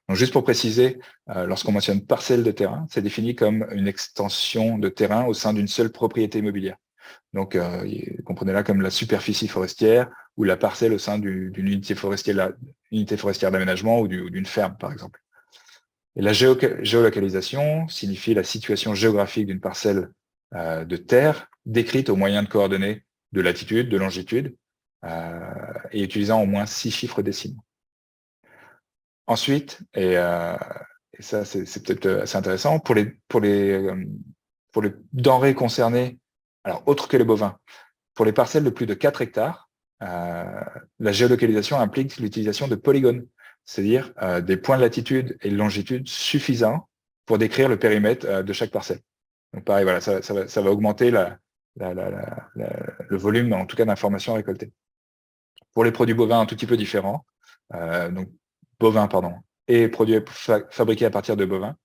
Donc juste pour préciser, lorsqu'on mentionne parcelle de terrain, c'est défini comme une extension de terrain au sein d'une seule propriété immobilière. Donc, comprenez-la comme la superficie forestière ou la parcelle au sein d'une unité forestière d'aménagement ou d'une ferme, par exemple. Et la géolocalisation signifie la situation géographique d'une parcelle de terre décrite au moyen de coordonnées de latitude, de longitude, et utilisant au moins 6 chiffres décimaux. Ensuite, et ça c'est peut-être assez intéressant, pour les denrées concernées, alors autres que les bovins, pour les parcelles de plus de 4 hectares, la géolocalisation implique l'utilisation de polygones, c'est-à-dire des points de latitude et de longitude suffisants pour décrire le périmètre de chaque parcelle. Donc pareil, voilà, ça va augmenter le volume, en tout cas, d'informations récoltées. Pour les produits bovins, un tout petit peu différent, donc bovins, pardon, et produits fabriqués à partir de bovins,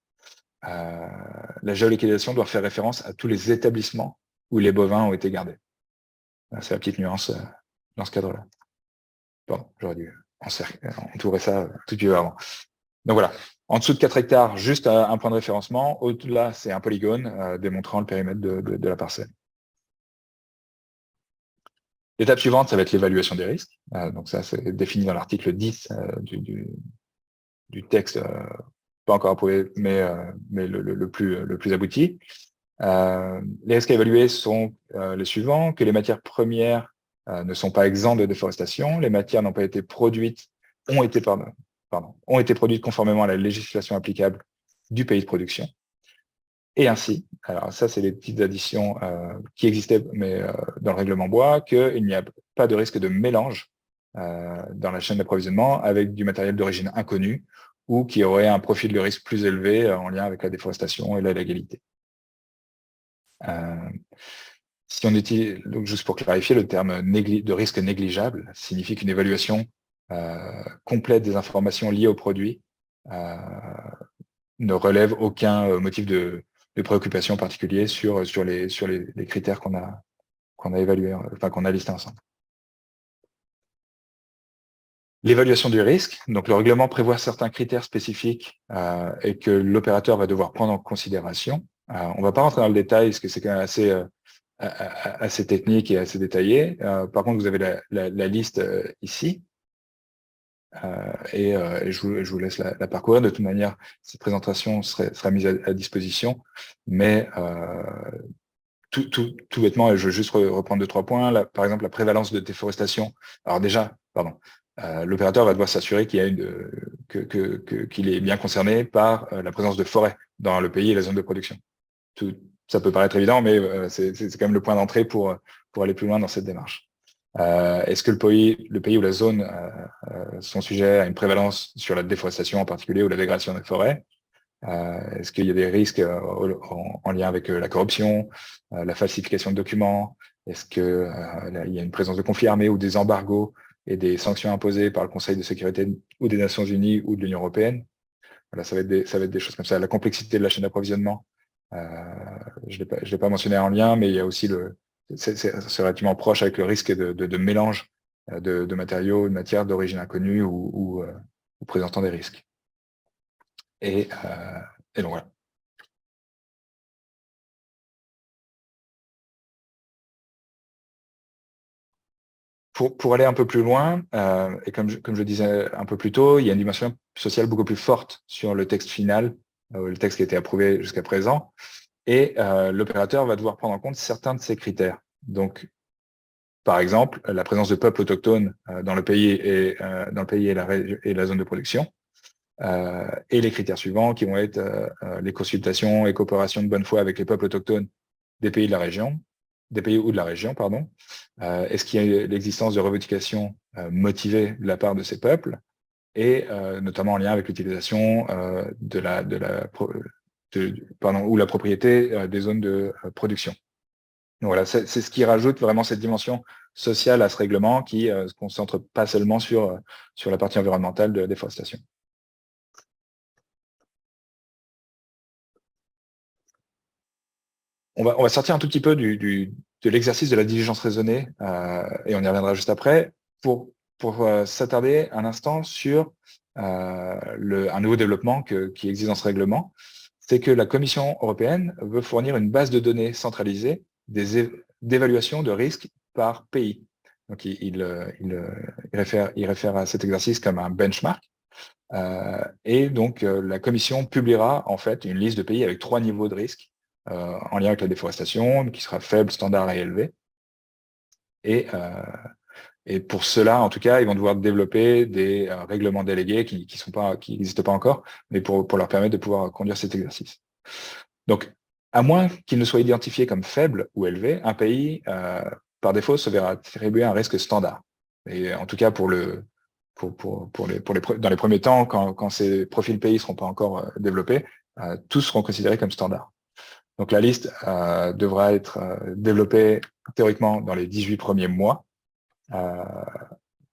la géolocalisation doit faire référence à tous les établissements où les bovins ont été gardés. C'est la petite nuance dans ce cadre-là. Bon, j'aurais dû entourer ça tout de suite avant. Donc voilà, en dessous de 4 hectares, juste un point de référencement. Au-delà, c'est un polygone démontrant le périmètre de la parcelle. L'étape suivante, ça va être l'évaluation des risques. Donc ça, c'est défini dans l'article 10 du texte, pas encore approuvé, mais le plus abouti. Les risques à évaluer sont les suivants: que les matières premières ne sont pas exemptes de déforestation, les matières n'ont pas été produites, ont été produites conformément à la législation applicable du pays de production. Et ainsi, alors ça c'est les petites additions qui existaient mais dans le règlement bois, qu'il n'y a pas de risque de mélange dans la chaîne d'approvisionnement avec du matériel d'origine inconnue ou qui aurait un profil de risque plus élevé en lien avec la déforestation et la légalité. Si on utilise, donc juste pour clarifier, le terme de risque négligeable signifie qu'une évaluation complète des informations liées au produit ne relève aucun motif de préoccupation particulier sur les critères qu'on a évalués, enfin qu'on a listés ensemble. L'évaluation du risque, donc le règlement prévoit certains critères spécifiques et que l'opérateur va devoir prendre en considération. On ne va pas rentrer dans le détail parce que c'est quand même assez technique et assez détaillé. Par contre, vous avez la liste ici. Et je vous laisse la parcourir. De toute manière, cette présentation sera mise à disposition. Mais tout bêtement, et je veux juste reprendre 2-3 points. Par exemple, la prévalence de déforestation. Alors déjà, l'opérateur va devoir s'assurer qu'il est bien concerné par la présence de forêts dans le pays et la zone de production. Ça peut paraître évident, mais c'est quand même le point d'entrée pour aller plus loin dans cette démarche. Est-ce que le pays ou la zone sont sujets à une prévalence sur la déforestation en particulier ou la dégradation des forêts? Est-ce qu'il y a des risques en lien avec la corruption, la falsification de documents? Est-ce qu'il y a une présence de conflits armés ou des embargos et des sanctions imposées par le Conseil de sécurité ou des Nations Unies ou de l'Union européenne? Voilà, ça va être des choses comme ça. La complexité de la chaîne d'approvisionnement, je ne l'ai pas mentionné en lien, mais il y a aussi c'est relativement proche avec le risque de mélange de matériaux, de matières d'origine inconnue ou présentant des risques. Et donc voilà. Pour aller un peu plus loin, et comme je disais un peu plus tôt, il y a une dimension sociale beaucoup plus forte sur le texte final, le texte qui a été approuvé jusqu'à présent, et l'opérateur va devoir prendre en compte certains de ces critères. Donc, par exemple, la présence de peuples autochtones dans le pays et la zone de production, et les critères suivants qui vont être les consultations et coopérations de bonne foi avec les peuples autochtones des pays ou de la région, pardon. Est-ce qu'il y a l'existence de revendications motivées de la part de ces peuples, et notamment en lien avec l'utilisation ou la propriété des zones de production. Donc voilà, c'est ce qui rajoute vraiment cette dimension sociale à ce règlement qui se concentre pas seulement sur la partie environnementale de la déforestation. On va sortir un tout petit peu de l'exercice de la diligence raisonnée, et on y reviendra juste après, pour s'attarder un instant sur un nouveau développement qui existe dans ce règlement. C'est que la Commission européenne veut fournir une base de données centralisée d'évaluation de risques par pays. Donc, il réfère à cet exercice comme un benchmark. Et donc, la Commission publiera en fait une liste de pays avec 3 niveaux de risque en lien avec la déforestation, qui sera faible, standard et élevé. Et pour cela, en tout cas, ils vont devoir développer des règlements délégués qui n'existent pas encore, mais pour leur permettre de pouvoir conduire cet exercice. Donc, à moins qu'il ne soit identifié comme faible ou élevé, un pays, par défaut, se verra attribuer un risque standard. Et en tout cas, dans les premiers temps, quand ces profils pays ne seront pas encore développés, tous seront considérés comme standards. Donc, la liste devra être développée théoriquement dans les 18 premiers mois.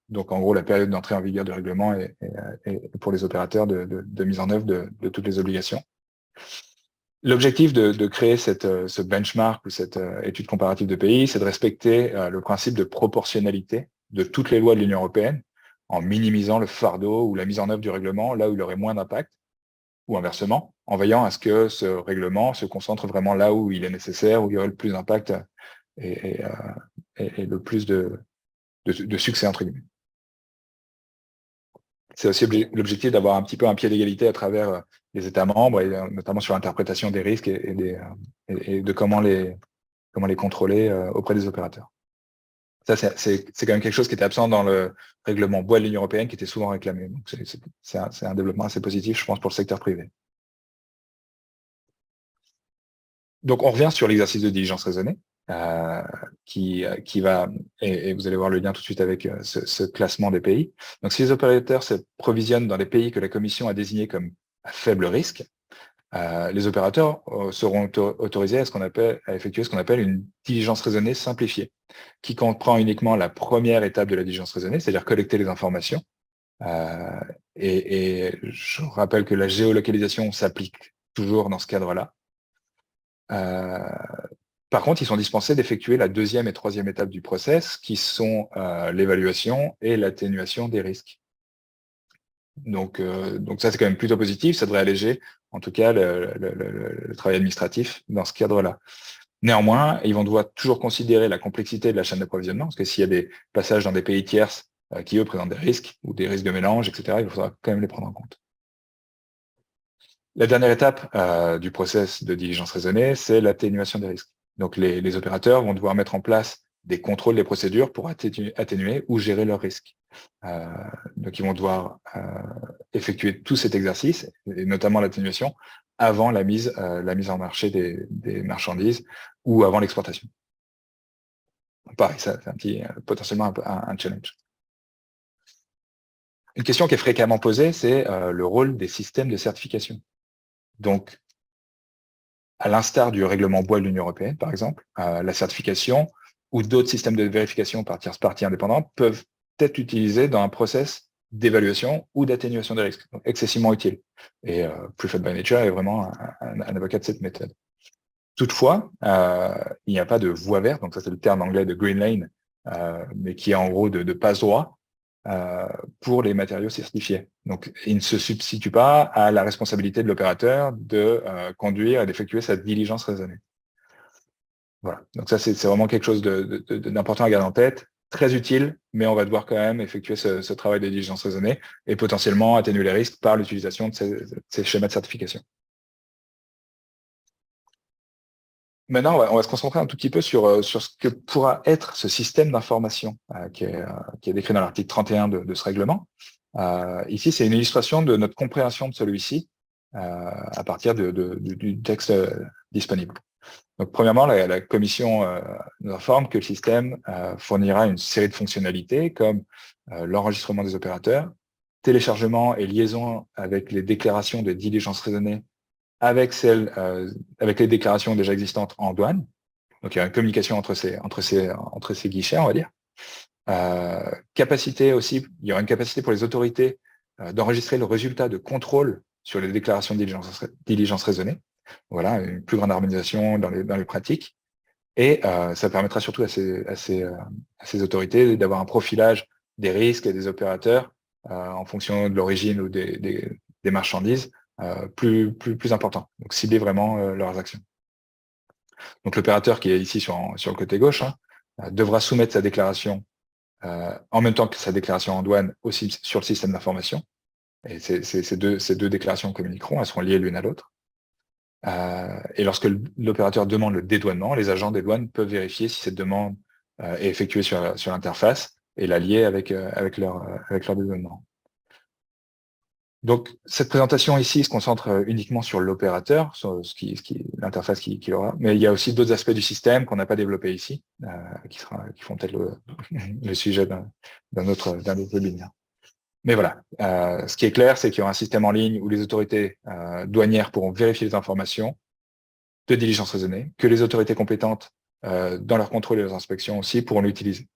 Donc, en gros, la période d'entrée en vigueur du règlement est pour les opérateurs de mise en œuvre de toutes les obligations. L'objectif de créer ce benchmark ou cette étude comparative de pays, c'est de respecter le principe de proportionnalité de toutes les lois de l'Union européenne en minimisant le fardeau ou la mise en œuvre du règlement là où il aurait moins d'impact, ou inversement, en veillant à ce que ce règlement se concentre vraiment là où il est nécessaire, où il y aurait le plus d'impact et le plus de succès, entre guillemets. C'est aussi l'objectif d'avoir un petit peu un pied d'égalité à travers les États membres, et notamment sur l'interprétation des risques et de comment les contrôler auprès des opérateurs. Ça, c'est quand même quelque chose qui était absent dans le règlement bois de l'Union européenne, qui était souvent réclamé. Donc, c'est un développement assez positif, je pense, pour le secteur privé. Donc, on revient sur l'exercice de diligence raisonnée, qui va, et vous allez voir le lien tout de suite avec ce classement des pays. Donc, si les opérateurs se provisionnent dans des pays que la Commission a désignés comme à faible risque, les opérateurs seront autorisés à effectuer ce qu'on appelle une diligence raisonnée simplifiée, qui comprend uniquement la première étape de la diligence raisonnée, c'est-à-dire collecter les informations. Et je rappelle que la géolocalisation s'applique toujours dans ce cadre-là. Par contre, ils sont dispensés d'effectuer la deuxième et troisième étape du process, qui sont l'évaluation et l'atténuation des risques. Donc ça, c'est quand même plutôt positif. Ça devrait alléger, en tout cas, le travail administratif dans ce cadre-là. Néanmoins, ils vont devoir toujours considérer la complexité de la chaîne d'approvisionnement, parce que s'il y a des passages dans des pays tierces qui, eux, présentent des risques, ou des risques de mélange, etc., il faudra quand même les prendre en compte. La dernière étape du process de diligence raisonnée, c'est l'atténuation des risques. Donc, les opérateurs vont devoir mettre en place des contrôles des procédures pour atténuer ou gérer leurs risques. Donc, ils vont devoir effectuer tout cet exercice, et notamment l'atténuation, avant la mise en marché des marchandises ou avant l'exportation. pareil, ça, c'est potentiellement un challenge. Une question qui est fréquemment posée, c'est le rôle des systèmes de certification. Donc, à l'instar du règlement bois de l'Union européenne, par exemple, la certification ou d'autres systèmes de vérification par tierces parties indépendantes peuvent être utilisés dans un process d'évaluation ou d'atténuation des risques, donc excessivement utile. Et Preferred by Nature est vraiment un avocat de cette méthode. Toutefois, il n'y a pas de voie verte, donc ça c'est le terme anglais de green lane, mais qui est en gros de passe-droit pour les matériaux certifiés. Donc, il ne se substitue pas à la responsabilité de l'opérateur de conduire et d'effectuer sa diligence raisonnée. Voilà. Donc ça, c'est vraiment quelque chose d'important à garder en tête, très utile, mais on va devoir quand même effectuer ce travail de diligence raisonnée et potentiellement atténuer les risques par l'utilisation de ces schémas de certification. Maintenant, on va se concentrer un tout petit peu sur ce que pourra être ce système d'information qui est décrit dans l'article 31 de ce règlement. Ici, c'est une illustration de notre compréhension de celui-ci à partir du texte disponible. Donc, premièrement, la Commission nous informe que le système fournira une série de fonctionnalités comme l'enregistrement des opérateurs, téléchargement et liaison avec les déclarations de diligence raisonnée avec avec les déclarations déjà existantes en douane. Donc, il y a une communication entre ces guichets, on va dire. Capacité aussi, il y aura une capacité pour les autorités d'enregistrer le résultat de contrôle sur les déclarations de diligence raisonnée. Voilà, une plus grande harmonisation dans les pratiques. Et ça permettra surtout à ces autorités d'avoir un profilage des risques et des opérateurs en fonction de l'origine ou des marchandises plus important. Donc, cibler vraiment leurs actions. Donc, l'opérateur qui est ici sur le côté gauche devra soumettre sa déclaration en même temps que sa déclaration en douane aussi sur le système d'information. Et ces deux déclarations communiqueront, elles seront liées l'une à l'autre. Et lorsque l'opérateur demande le dédouanement, les agents des douanes peuvent vérifier si cette demande est effectuée sur l'interface et la lier avec leur dédouanement. Donc, cette présentation ici se concentre uniquement sur l'opérateur, sur l'interface qu'il aura, mais il y a aussi d'autres aspects du système qu'on n'a pas développés ici, qui font peut-être le sujet d'un autre webinaire. Mais voilà, ce qui est clair, c'est qu'il y aura un système en ligne où les autorités douanières pourront vérifier les informations de diligence raisonnée, que les autorités compétentes dans leur contrôle et leurs inspections aussi pourront l'utiliser.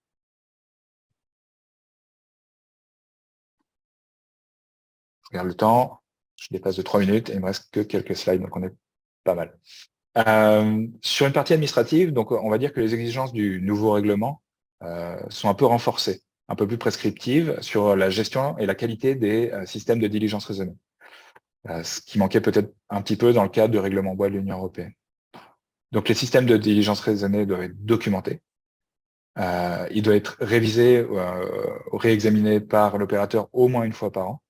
Je regarde le temps, je dépasse de 3 minutes et il me reste que quelques slides, donc on est pas mal. Sur une partie administrative, donc on va dire que les exigences du nouveau règlement sont un peu renforcées, un peu plus prescriptives sur la gestion et la qualité des systèmes de diligence raisonnée. Ce qui manquait peut-être un petit peu dans le cadre du règlement bois de l'Union européenne. Donc les systèmes de diligence raisonnée doivent être documentés. Il doit être révisé ou réexaminé par l'opérateur au moins une fois par an.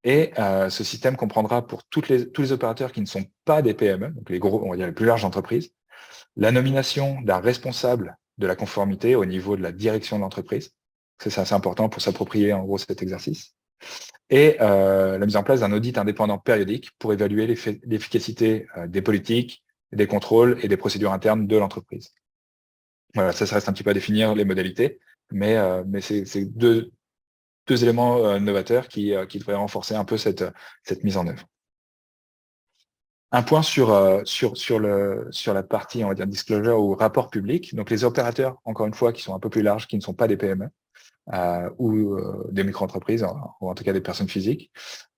Et ce système comprendra pour tous les opérateurs qui ne sont pas des PME, donc les gros, on va dire les plus larges entreprises, la nomination d'un responsable de la conformité au niveau de la direction de l'entreprise. C'est assez important pour s'approprier en gros cet exercice. Et la mise en place d'un audit indépendant périodique pour évaluer l'efficacité des politiques, des contrôles et des procédures internes de l'entreprise. Voilà, ça reste un petit peu à définir les modalités, mais c'est deux éléments novateurs qui devraient renforcer un peu cette mise en œuvre. Un point sur la partie, on va dire, disclosure ou rapport public. Donc, les opérateurs, encore une fois, qui sont un peu plus larges, qui ne sont pas des PME ou des micro-entreprises, ou en tout cas des personnes physiques,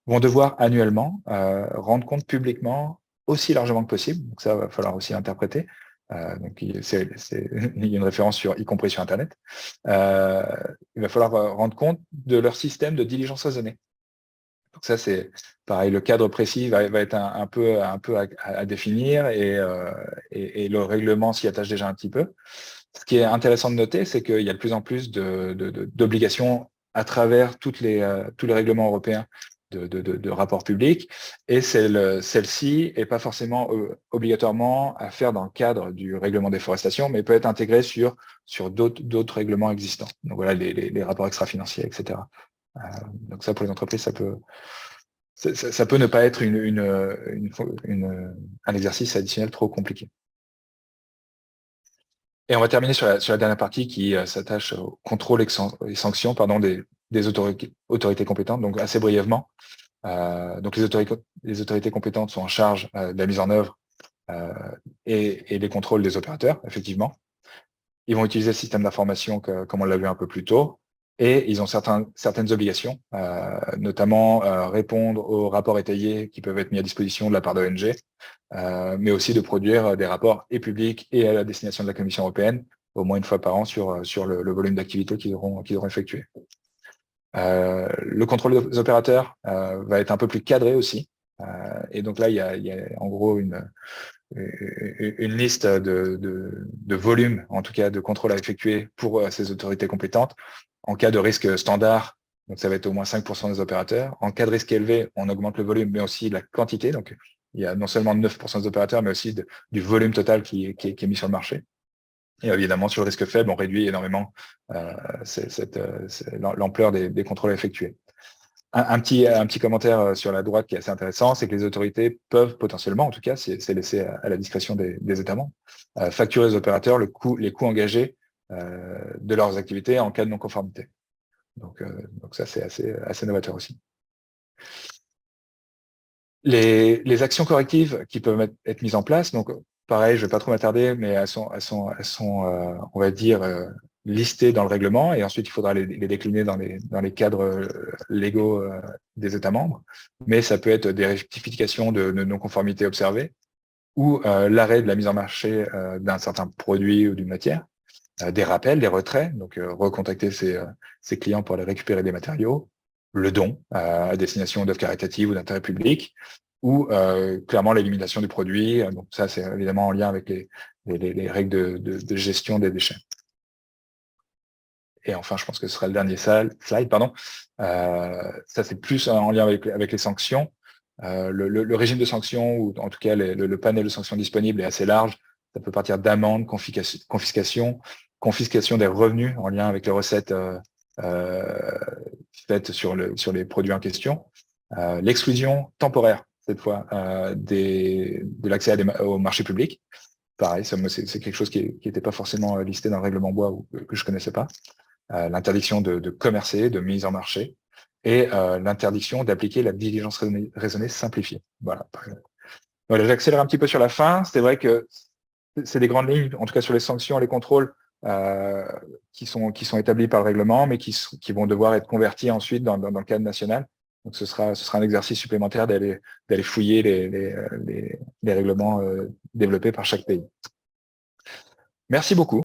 vont devoir annuellement rendre compte publiquement aussi largement que possible. Donc, ça va falloir aussi interpréter. Donc, il y a une référence y compris sur Internet. Il va falloir rendre compte de leur système de diligence raisonnée. Donc ça, c'est pareil, le cadre précis va être un peu à définir et le règlement s'y attache déjà un petit peu. Ce qui est intéressant de noter, c'est qu'il y a de plus en plus d'obligations à travers tous les règlements européens de rapports publics, et celle-ci n'est pas forcément obligatoirement à faire dans le cadre du règlement déforestation, mais peut être intégrée sur d'autres règlements existants. Donc voilà, les rapports extra-financiers, etc. Donc ça, pour les entreprises, ça peut ne pas être un exercice additionnel trop compliqué. Et on va terminer sur la dernière partie qui s'attache au contrôle et sanctions des autorités compétentes, donc assez brièvement. Donc les autorités compétentes sont en charge de la mise en œuvre et des contrôles des opérateurs, effectivement. Ils vont utiliser le système d'information comme on l'a vu un peu plus tôt, et ils ont certaines obligations, notamment répondre aux rapports étayés qui peuvent être mis à disposition de la part d'ONG, mais aussi de produire des rapports et publics et à la destination de la Commission européenne, au moins une fois par an sur le volume d'activité qu'ils auront effectué. Le contrôle des opérateurs va être un peu plus cadré aussi, et donc là, il y a en gros une liste de volumes, en tout cas de contrôles à effectuer pour ces autorités compétentes. En cas de risque standard, donc ça va être au moins 5% des opérateurs. En cas de risque élevé, on augmente le volume, mais aussi la quantité. Donc, il y a non seulement 9% des opérateurs, mais aussi du volume total qui est mis sur le marché. Et évidemment, sur le risque faible, on réduit énormément l'ampleur des contrôles à effectuer. Un petit commentaire sur la droite qui est assez intéressant, c'est que les autorités peuvent potentiellement, en tout cas, c'est laissé à la discrétion des États membres, facturer aux opérateurs les coûts engagés de leurs activités en cas de non-conformité. Donc ça, c'est assez novateur aussi. Les actions correctives qui peuvent être mises en place, donc pareil, je ne vais pas trop m'attarder, mais elles sont on va dire, listées dans le règlement, et ensuite il faudra les décliner dans les cadres légaux des États membres. Mais ça peut être des rectifications de non-conformité observées, ou l'arrêt de la mise en marché d'un certain produit ou d'une matière, des rappels, des retraits, donc recontacter ses clients pour aller récupérer des matériaux, le don à destination d'œuvres caritatives ou d'intérêt public, ou clairement l'élimination du produit. Donc ça, c'est évidemment en lien avec les règles de gestion des déchets. Et enfin, je pense que ce sera le dernier slide, pardon. Ça, c'est plus en lien avec les sanctions. Le régime de sanctions, ou en tout cas le panel de sanctions disponible est assez large. Ça peut partir d'amendes, confiscation des revenus en lien avec les recettes faites sur les produits en question, l'exclusion temporaire, cette fois, de l'accès au marché public. Pareil, c'est quelque chose qui n'était pas forcément listé dans le règlement bois ou que je connaissais pas. L'interdiction de commercer, de mise en marché, et l'interdiction d'appliquer la diligence raisonnée simplifiée. Voilà. Voilà, j'accélère un petit peu sur la fin. C'est vrai que c'est des grandes lignes, en tout cas sur les sanctions et les contrôles qui sont établis par le règlement, mais qui vont devoir être convertis ensuite dans le cadre national. Donc ce sera un exercice supplémentaire d'aller fouiller les règlements développés par chaque pays. Merci beaucoup.